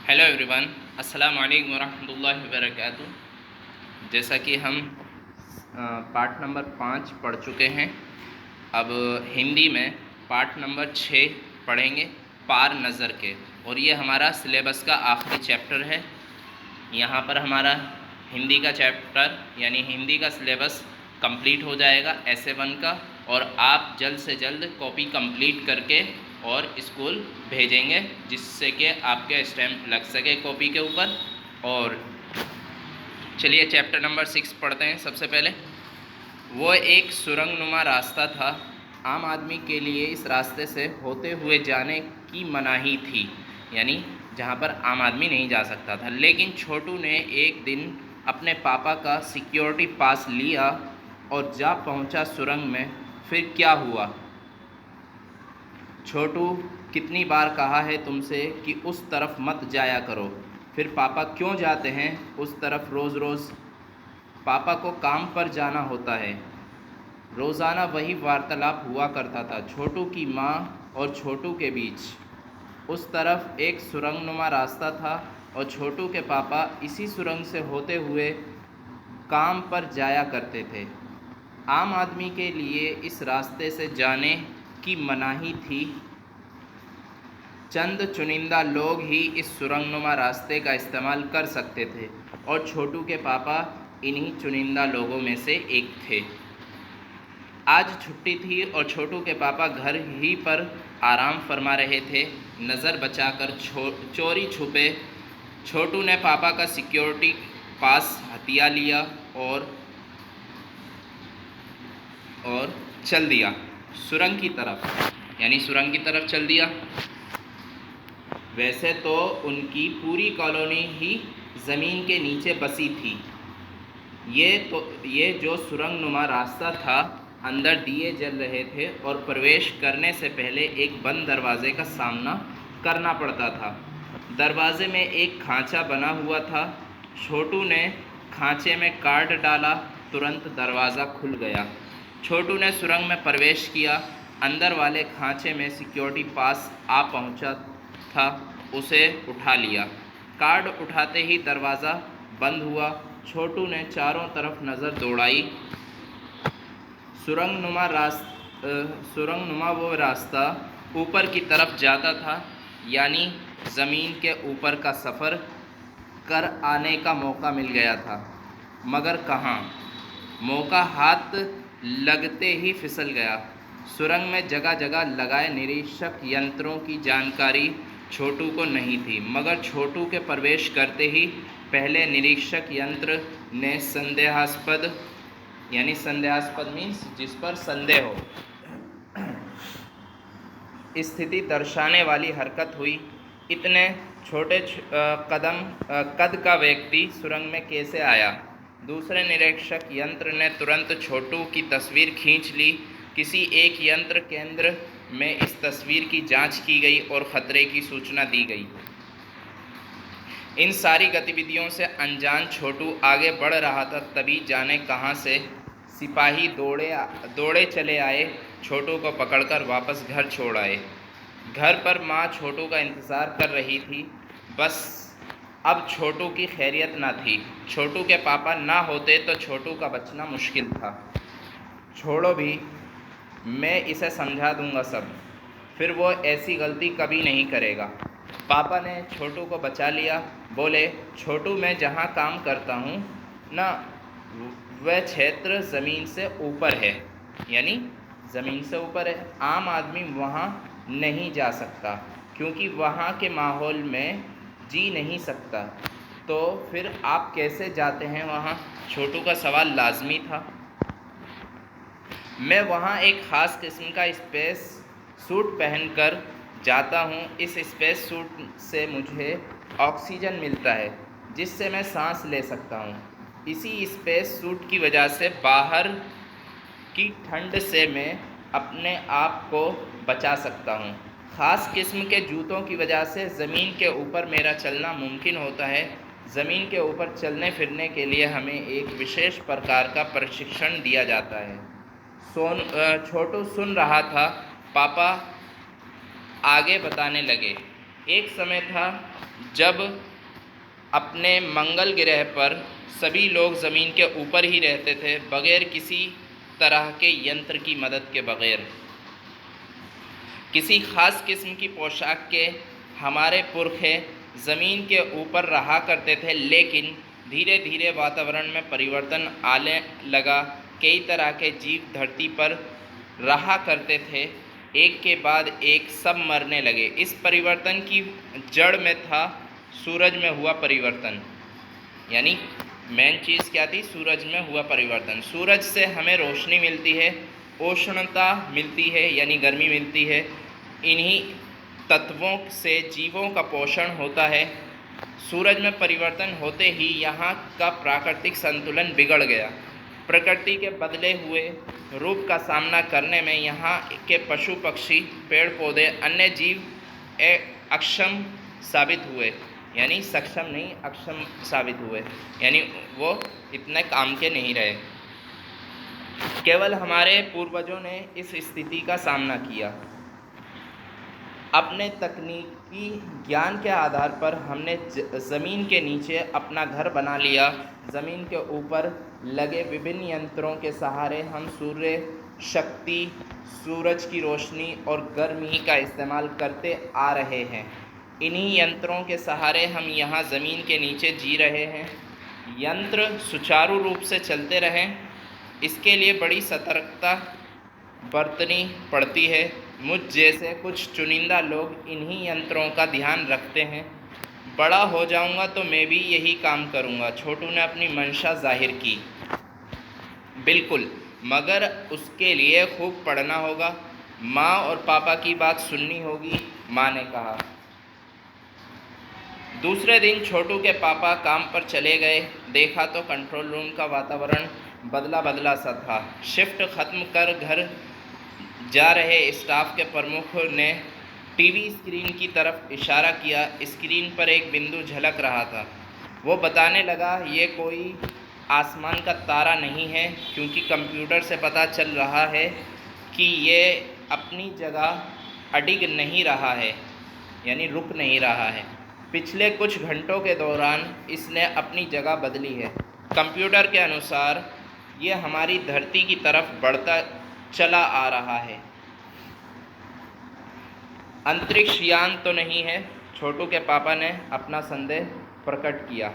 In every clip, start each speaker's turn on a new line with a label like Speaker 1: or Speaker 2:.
Speaker 1: Hello everyone, अस्सलाम वालेकुम वरहमतुल्लाहि वबरकातुहू। जैसा कि हम पार्ट नंबर 5 पढ़ चुके हैं, अब हिंदी में पार्ट नंबर 6 पढ़ेंगे पार नज़र के। और ये हमारा सिलेबस का आखिरी चैप्टर है। यहाँ पर हमारा हिंदी का चैप्टर यानी हिंदी का सिलेबस कंप्लीट हो जाएगा ऐसे 1 का, और आप जल्द से जल्द कॉपी कंप्लीट करके और स्कूल भेजेंगे जिससे कि आपके स्टैम्प लग सके कॉपी के ऊपर। और चलिए चैप्टर नंबर 6 पढ़ते हैं। सबसे पहले, वो एक सुरंगनुमा रास्ता था। आम आदमी के लिए इस रास्ते से होते हुए जाने की मनाही थी, यानी जहाँ पर आम आदमी नहीं जा सकता था। लेकिन छोटू ने एक दिन अपने पापा का सिक्योरिटी पास लिया और जा पहुँचा सुरंग में। फिर क्या हुआ? छोटू, कितनी बार कहा है तुमसे कि उस तरफ मत जाया करो। फिर पापा क्यों जाते हैं उस तरफ रोज़ रोज़? पापा को काम पर जाना होता है। रोज़ाना वही वार्तालाप हुआ करता था छोटू की माँ और छोटू के बीच। उस तरफ एक सुरंगनुमा रास्ता था और छोटू के पापा इसी सुरंग से होते हुए काम पर जाया करते थे। आम आदमी के लिए इस रास्ते से जाने की मनाही थी। चंद चुनिंदा लोग ही इस सुरंगनुमा रास्ते का इस्तेमाल कर सकते थे और छोटू के पापा इन्हीं चुनिंदा लोगों में से एक थे। आज छुट्टी थी और छोटू के पापा घर ही पर आराम फरमा रहे थे। नज़र बचाकर चोरी छुपे छोटू ने पापा का सिक्योरिटी पास हथिया लिया और चल दिया सुरंग की तरफ, यानी सुरंग की तरफ चल दिया। वैसे तो उनकी पूरी कॉलोनी ही ज़मीन के नीचे बसी थी। ये जो सुरंगनुमा रास्ता था, अंदर दिए जल रहे थे और प्रवेश करने से पहले एक बंद दरवाजे का सामना करना पड़ता था। दरवाजे में एक खांचा बना हुआ था। छोटू ने खांचे में कार्ड डाला, तुरंत दरवाज़ा खुल गया। छोटू ने सुरंग में प्रवेश किया। अंदर वाले खांचे में सिक्योरिटी पास आ पहुंचा था, उसे उठा लिया। कार्ड उठाते ही दरवाज़ा बंद हुआ। छोटू ने चारों तरफ नज़र दौड़ाई। सुरंगनुमा वो रास्ता ऊपर की तरफ जाता था, यानी ज़मीन के ऊपर का सफ़र कर आने का मौका मिल गया था। मगर कहाँ? मौका हाथ लगते ही फिसल गया। सुरंग में जगह जगह लगाए निरीक्षक यंत्रों की जानकारी छोटू को नहीं थी, मगर छोटू के प्रवेश करते ही पहले निरीक्षक यंत्र ने संदेहास्पद मीन्स जिस पर संदेह हो, स्थिति दर्शाने वाली हरकत हुई। इतने छोटे कद का व्यक्ति सुरंग में कैसे आया? दूसरे निरीक्षक यंत्र ने तुरंत छोटू की तस्वीर खींच ली। किसी एक यंत्र केंद्र में इस तस्वीर की जांच की गई और ख़तरे की सूचना दी गई। इन सारी गतिविधियों से अनजान छोटू आगे बढ़ रहा था, तभी जाने कहाँ से सिपाही दौड़े चले आए। छोटू को पकड़कर वापस घर छोड़ आए। घर पर माँ छोटू का इंतज़ार कर रही थी। बस अब छोटू की खैरियत ना थी। छोटू के पापा ना होते तो छोटू का बचना मुश्किल था। छोड़ो भी, मैं इसे समझा दूंगा सब, फिर वो ऐसी गलती कभी नहीं करेगा। पापा ने छोटू को बचा लिया। बोले, छोटू, मैं जहाँ काम करता हूँ ना, वह क्षेत्र ज़मीन से ऊपर है, यानी ज़मीन से ऊपर है। आम आदमी वहाँ नहीं जा सकता क्योंकि वहाँ के माहौल में जी नहीं सकता। तो फिर आप कैसे जाते हैं वहाँ? छोटू का सवाल लाजमी था। मैं वहाँ एक ख़ास किस्म का स्पेस सूट पहनकर जाता हूँ। इस स्पेस सूट से मुझे ऑक्सीजन मिलता है जिससे मैं सांस ले सकता हूँ। इसी स्पेस सूट की वजह से बाहर की ठंड से मैं अपने आप को बचा सकता हूँ। ख़ास किस्म के जूतों की वजह से ज़मीन के ऊपर मेरा चलना मुमकिन होता है। ज़मीन के ऊपर चलने फिरने के लिए हमें एक विशेष प्रकार का प्रशिक्षण दिया जाता है। छोटू सुन रहा था। पापा आगे बताने लगे, एक समय था जब अपने मंगल ग्रह पर सभी लोग ज़मीन के ऊपर ही रहते थे, बग़ैर किसी तरह के यंत्र की मदद के बग़ैर। किसी ख़ास किस्म की पोशाक के हमारे पुरखे ज़मीन के ऊपर रहा करते थे, लेकिन धीरे धीरे वातावरण में परिवर्तन आने लगा। कई तरह के जीव धरती पर रहा करते थे, एक के बाद एक सब मरने लगे। इस परिवर्तन की जड़ में था सूरज में हुआ परिवर्तन। यानी मेन चीज़ क्या थी? सूरज में हुआ परिवर्तन। सूरज से हमें रोशनी मिलती है, उष्णता मिलती है यानी गर्मी मिलती है। इन्हीं तत्वों से जीवों का पोषण होता है। सूरज में परिवर्तन होते ही यहाँ का प्राकृतिक संतुलन बिगड़ गया। प्रकृति के बदले हुए रूप का सामना करने में यहाँ के पशु पक्षी, पेड़ पौधे, अन्य जीव अक्षम साबित हुए। यानी सक्षम नहीं, अक्षम साबित हुए, यानी वो इतने काम के नहीं रहे। केवल हमारे पूर्वजों ने इस स्थिति का सामना किया। अपने तकनीकी ज्ञान के आधार पर हमने ज़मीन के नीचे अपना घर बना लिया। ज़मीन के ऊपर लगे विभिन्न यंत्रों के सहारे हम सूर्य शक्ति, सूरज की रोशनी और गर्मी का इस्तेमाल करते आ रहे हैं। इन्हीं यंत्रों के सहारे हम यहाँ ज़मीन के नीचे जी रहे हैं। यंत्र सुचारू रूप से चलते रहें, इसके लिए बड़ी सतर्कता बरतनी पड़ती है। मुझ जैसे कुछ चुनिंदा लोग इन्हीं यंत्रों का ध्यान रखते हैं। बड़ा हो जाऊंगा तो मैं भी यही काम करूंगा, छोटू ने अपनी मंशा जाहिर की। बिल्कुल, मगर उसके लिए खूब पढ़ना होगा, माँ और पापा की बात सुननी होगी, माँ ने कहा। दूसरे दिन छोटू के पापा काम पर चले गए। देखा तो कंट्रोल रूम का वातावरण बदला बदला सा था। शिफ्ट ख़त्म कर घर जा रहे स्टाफ के प्रमुख ने टीवी स्क्रीन की तरफ इशारा किया। स्क्रीन पर एक बिंदु झलक रहा था। वो बताने लगा, ये कोई आसमान का तारा नहीं है, क्योंकि कंप्यूटर से पता चल रहा है कि ये अपनी जगह अडिग नहीं रहा है, यानी रुक नहीं रहा है। पिछले कुछ घंटों के दौरान इसने अपनी जगह बदली है। कंप्यूटर के अनुसार ये हमारी धरती की तरफ बढ़ता चला आ रहा है। अंतरिक्ष यान तो नहीं है? छोटू के पापा ने अपना संदेह प्रकट किया।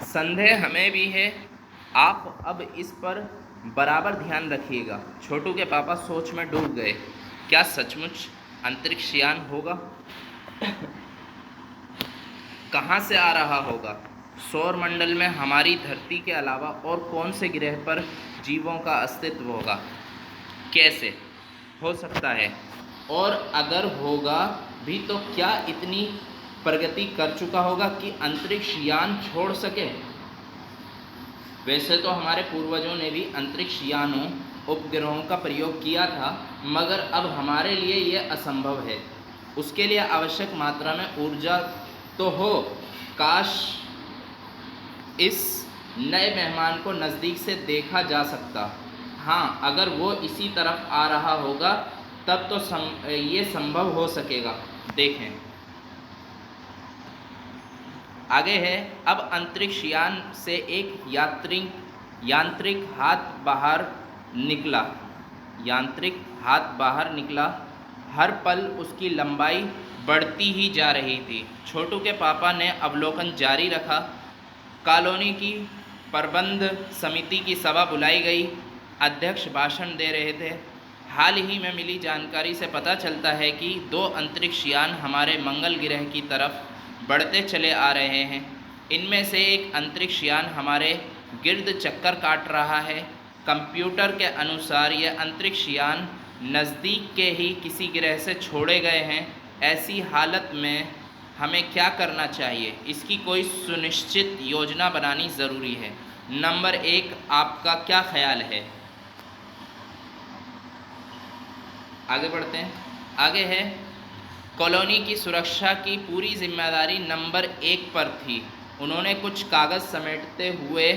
Speaker 1: संदेह हमें भी है, आप अब इस पर बराबर ध्यान रखिएगा। छोटू के पापा सोच में डूब गए। क्या सचमुच अंतरिक्ष यान होगा? कहाँ से आ रहा होगा? सौर मंडल में हमारी धरती के अलावा और कौन से ग्रह पर जीवों का अस्तित्व होगा? कैसे हो सकता है? और अगर होगा भी तो क्या इतनी प्रगति कर चुका होगा कि अंतरिक्ष यान छोड़ सके? वैसे तो हमारे पूर्वजों ने भी अंतरिक्ष यानों, उपग्रहों का प्रयोग किया था, मगर अब हमारे लिए यह असंभव है। उसके लिए आवश्यक मात्रा में ऊर्जा तो हो। काश इस नए मेहमान को नज़दीक से देखा जा सकता। हाँ, अगर वो इसी तरफ आ रहा होगा तब तो ये संभव हो सकेगा। देखें आगे है। अब अंतरिक्ष यान से एक यांत्रिक हाथ बाहर निकला। हर पल उसकी लंबाई बढ़ती ही जा रही थी। छोटू के पापा ने अवलोकन जारी रखा। कॉलोनी की प्रबंध समिति की सभा बुलाई गई। अध्यक्ष भाषण दे रहे थे। हाल ही में मिली जानकारी से पता चलता है कि 2 अंतरिक्ष यान हमारे मंगल ग्रह की तरफ बढ़ते चले आ रहे हैं। इनमें से एक अंतरिक्ष यान हमारे गिर्द चक्कर काट रहा है। कंप्यूटर के अनुसार यह अंतरिक्ष यान नज़दीक के ही किसी ग्रह से छोड़े गए हैं। ऐसी हालत में हमें क्या करना चाहिए? इसकी कोई सुनिश्चित योजना बनानी ज़रूरी है। नंबर 1, आपका क्या ख्याल है? आगे बढ़ते हैं। आगे है, कॉलोनी की सुरक्षा की पूरी जिम्मेदारी नंबर 1 पर थी। उन्होंने कुछ कागज़ समेटते हुए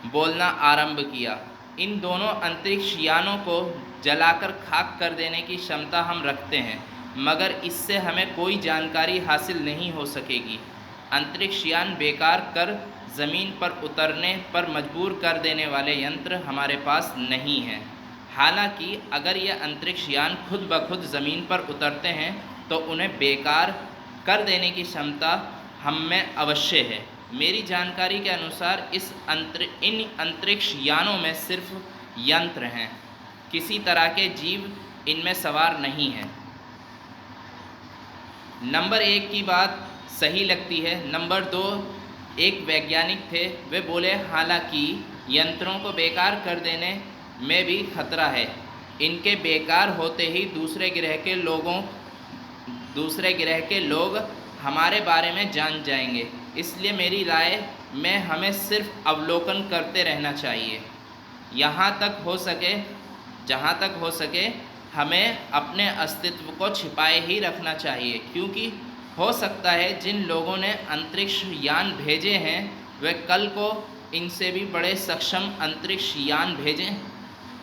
Speaker 1: बोलना आरंभ किया। इन दोनों अंतरिक्ष यानों को जलाकर खाक कर देने की क्षमता हम रखते हैं, मगर इससे हमें कोई जानकारी हासिल नहीं हो सकेगी। अंतरिक्ष यान बेकार कर ज़मीन पर उतरने पर मजबूर कर देने वाले यंत्र हमारे पास नहीं हैं। हालांकि अगर ये अंतरिक्ष यान खुद ब खुद ज़मीन पर उतरते हैं तो उन्हें बेकार कर देने की क्षमता हम में अवश्य है। मेरी जानकारी के अनुसार इन अंतरिक्ष यानों में सिर्फ यंत्र हैं, किसी तरह के जीव इनमें सवार नहीं हैं। नंबर 1 की बात सही लगती है। नंबर 2, एक वैज्ञानिक थे, वे बोले हालांकि यंत्रों को बेकार कर देने में भी खतरा है, इनके बेकार होते ही दूसरे ग्रह के लोग हमारे बारे में जान जाएंगे। इसलिए मेरी राय में हमें सिर्फ अवलोकन करते रहना चाहिए। जहाँ तक हो सके हमें अपने अस्तित्व को छिपाए ही रखना चाहिए, क्योंकि हो सकता है जिन लोगों ने अंतरिक्ष यान भेजे हैं वे कल को इनसे भी बड़े सक्षम अंतरिक्ष यान भेजें।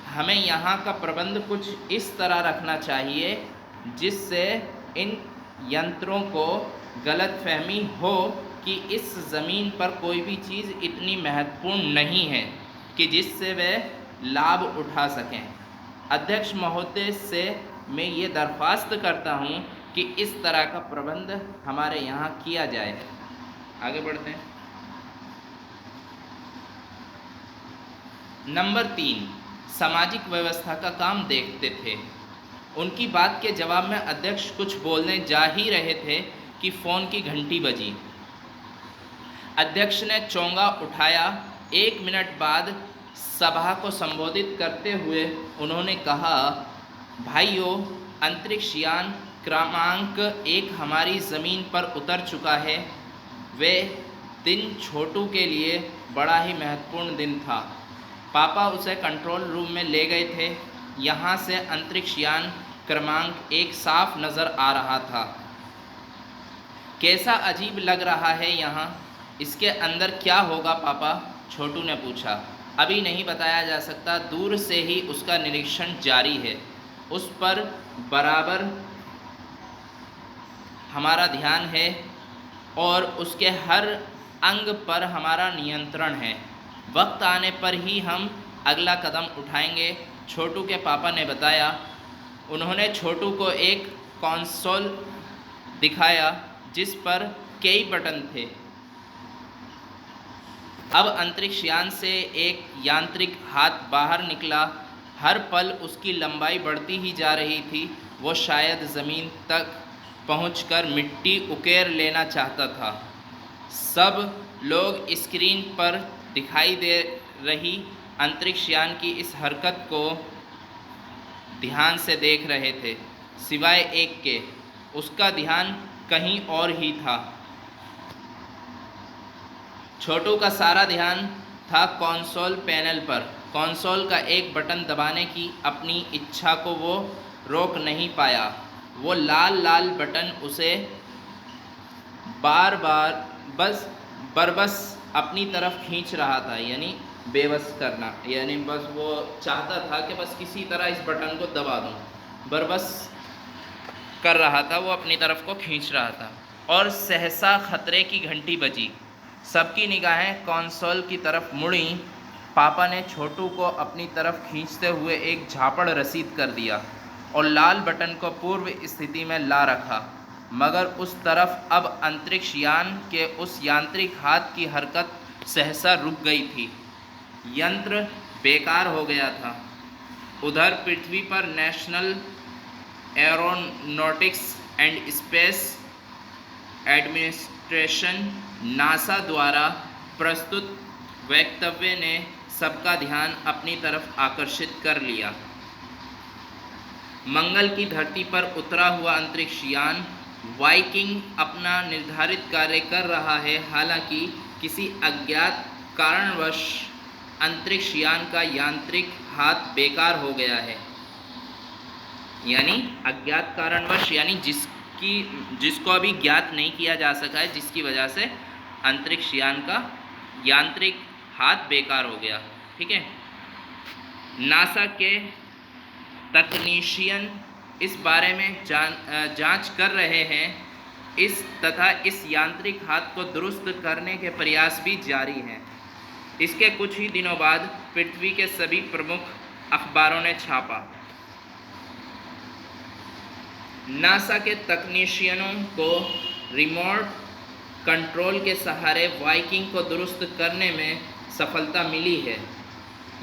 Speaker 1: हमें यहाँ का प्रबंध कुछ इस तरह रखना चाहिए जिससे इन यंत्रों को गलतफहमी हो कि इस ज़मीन पर कोई भी चीज़ इतनी महत्वपूर्ण नहीं है कि जिससे वे लाभ उठा सकें। अध्यक्ष महोदय से मैं ये दरख्वास्त करता हूँ कि इस तरह का प्रबंध हमारे यहाँ किया जाए। आगे बढ़ते हैं। नंबर 3, सामाजिक व्यवस्था का काम देखते थे। उनकी बात के जवाब में अध्यक्ष कुछ बोलने जा ही रहे थे कि फ़ोन की घंटी बजी। अध्यक्ष ने चोंगा उठाया। 1 मिनट बाद सभा को संबोधित करते हुए उन्होंने कहा, भाइयों, अंतरिक्ष यान क्रमांक 1 हमारी ज़मीन पर उतर चुका है। वे दिन छोटू के लिए बड़ा ही महत्वपूर्ण दिन था। पापा उसे कंट्रोल रूम में ले गए थे। यहाँ से अंतरिक्ष यान क्रमांक 1 साफ नज़र आ रहा था। कैसा अजीब लग रहा है यहाँ, इसके अंदर क्या होगा पापा? छोटू ने पूछा। अभी नहीं बताया जा सकता, दूर से ही उसका निरीक्षण जारी है। उस पर बराबर हमारा ध्यान है और उसके हर अंग पर हमारा नियंत्रण है। वक्त आने पर ही हम अगला कदम उठाएंगे, छोटू के पापा ने बताया। उन्होंने छोटू को एक कंसोल दिखाया जिस पर कई बटन थे। अब अंतरिक्ष यान से एक यांत्रिक हाथ बाहर निकला। हर पल उसकी लंबाई बढ़ती ही जा रही थी। वो शायद ज़मीन तक पहुंचकर मिट्टी उकेर लेना चाहता था। सब लोग स्क्रीन पर दिखाई दे रही अंतरिक्ष यान की इस हरकत को ध्यान से देख रहे थे, सिवाय एक के। उसका ध्यान कहीं और ही था। छोटू का सारा ध्यान था कंसोल पैनल पर। कंसोल का एक बटन दबाने की अपनी इच्छा को वो रोक नहीं पाया। वो लाल लाल बटन उसे बार बार बस अपनी तरफ खींच रहा था, यानी बेबस करना, यानी बस वो चाहता था कि बस किसी तरह इस बटन को दबा दूं। बरबस कर रहा था, वो अपनी तरफ को खींच रहा था। और सहसा खतरे की घंटी बजी। सबकी निगाहें कंसोल की तरफ मुड़ी। पापा ने छोटू को अपनी तरफ खींचते हुए एक झापड़ रसीद कर दिया और लाल बटन को पूर्व स्थिति में ला रखा। मगर उस तरफ अब अंतरिक्ष यान के उस यांत्रिक हाथ की हरकत सहसा रुक गई थी। यंत्र बेकार हो गया था। उधर पृथ्वी पर national aeronautics and space administration NASA द्वारा प्रस्तुत वक्तव्य ने सबका ध्यान अपनी तरफ आकर्षित कर लिया। मंगल की धरती पर उतरा हुआ अंतरिक्ष यान वाइकिंग अपना निर्धारित कार्य कर रहा है। हालांकि किसी अज्ञात कारणवश अंतरिक्ष यान का यांत्रिक हाथ बेकार हो गया है। यानी अज्ञात कारणवश, यानी जिसको अभी ज्ञात नहीं किया जा सका है, जिसकी वजह से अंतरिक्ष यान का यांत्रिक हाथ बेकार हो गया। ठीक है। नासा के तकनीशियन इस बारे में जांच कर रहे हैं। इस यांत्रिक हाथ को दुरुस्त करने के प्रयास भी जारी हैं। इसके कुछ ही दिनों बाद पृथ्वी के सभी प्रमुख अखबारों ने छापा। नासा के तकनीशियनों को रिमोट कंट्रोल के सहारे वाइकिंग को दुरुस्त करने में सफलता मिली है।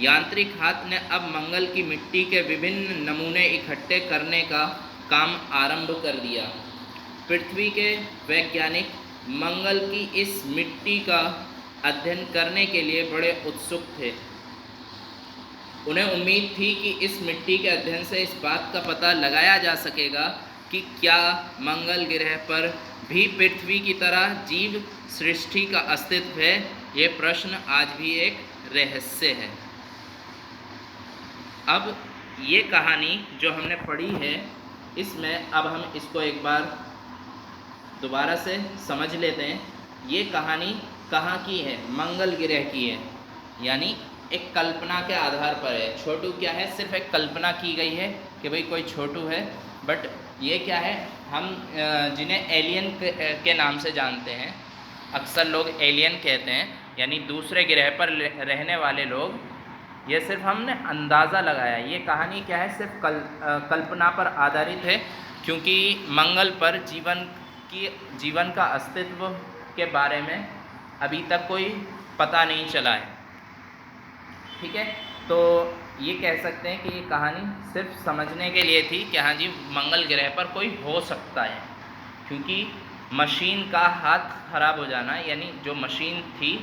Speaker 1: यांत्रिक हाथ ने अब मंगल की मिट्टी के विभिन्न नमूने इकट्ठे करने का काम आरंभ कर दिया। पृथ्वी के वैज्ञानिक मंगल की इस मिट्टी का अध्ययन करने के लिए बड़े उत्सुक थे। उन्हें उम्मीद थी कि इस मिट्टी के अध्ययन से इस बात का पता लगाया जा सकेगा कि क्या मंगल ग्रह पर भी पृथ्वी की तरह जीव सृष्टि का अस्तित्व है। ये प्रश्न आज भी एक रहस्य है। अब ये कहानी जो हमने पढ़ी है, इसमें अब हम इसको एक बार दोबारा से समझ लेते हैं। ये कहानी कहाँ की है? मंगल ग्रह की है, यानी एक कल्पना के आधार पर है। छोटू क्या है? सिर्फ एक कल्पना की गई है कि भाई कोई छोटू है, बट ये क्या है, हम जिन्हें एलियन के नाम से जानते हैं, अक्सर लोग एलियन कहते हैं, यानी दूसरे ग्रह पर रहने वाले लोग। ये सिर्फ हमने अंदाज़ा लगाया। ये कहानी क्या है? सिर्फ कल्पना पर आधारित है, क्योंकि मंगल पर जीवन का अस्तित्व के बारे में अभी तक कोई पता नहीं चला है। ठीक है, तो ये कह सकते हैं कि ये कहानी सिर्फ समझने के लिए थी कि हाँ जी, मंगल ग्रह पर कोई हो सकता है। क्योंकि मशीन का हाथ खराब हो जाना, यानी जो मशीन थी,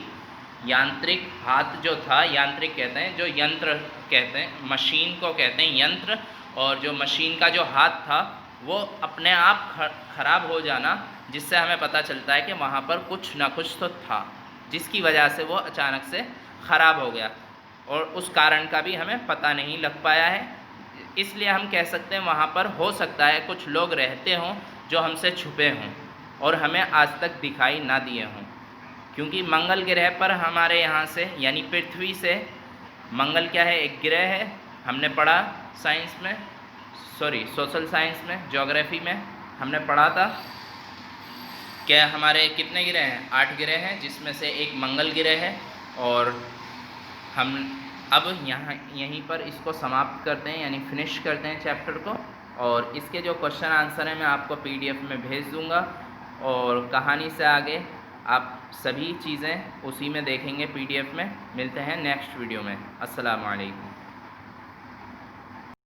Speaker 1: यांत्रिक हाथ जो था, यांत्रिक कहते हैं, जो यंत्र कहते हैं, मशीन को कहते हैं यंत्र, और जो मशीन का जो हाथ था वो अपने आप खराब हो जाना, जिससे हमें पता चलता है कि वहाँ पर कुछ ना कुछ तो था, जिसकी वजह से वो अचानक से ख़राब हो गया, और उस कारण का भी हमें पता नहीं लग पाया है। इसलिए हम कह सकते हैं वहाँ पर हो सकता है कुछ लोग रहते हों जो हमसे छुपे हों और हमें आज तक दिखाई ना दिए हों। क्योंकि मंगल ग्रह पर हमारे यहाँ से, यानी पृथ्वी से, मंगल क्या है? एक ग्रह है। हमने पढ़ा साइंस में, सोशल साइंस में, ज्योग्राफी में हमने पढ़ा था कि हमारे कितने ग्रह हैं? 8 ग्रह हैं, जिसमें से एक मंगल ग्रह है। और हम अब यहीं पर इसको समाप्त करते हैं, यानी फिनिश करते हैं चैप्टर को। और इसके जो क्वेश्चन आंसर हैं मैं आपको PDF में भेज दूँगा, और कहानी से आगे आप सभी चीज़ें उसी में देखेंगे PDF में। मिलते हैं नेक्स्ट वीडियो में। अस्सलाम वालेकुम।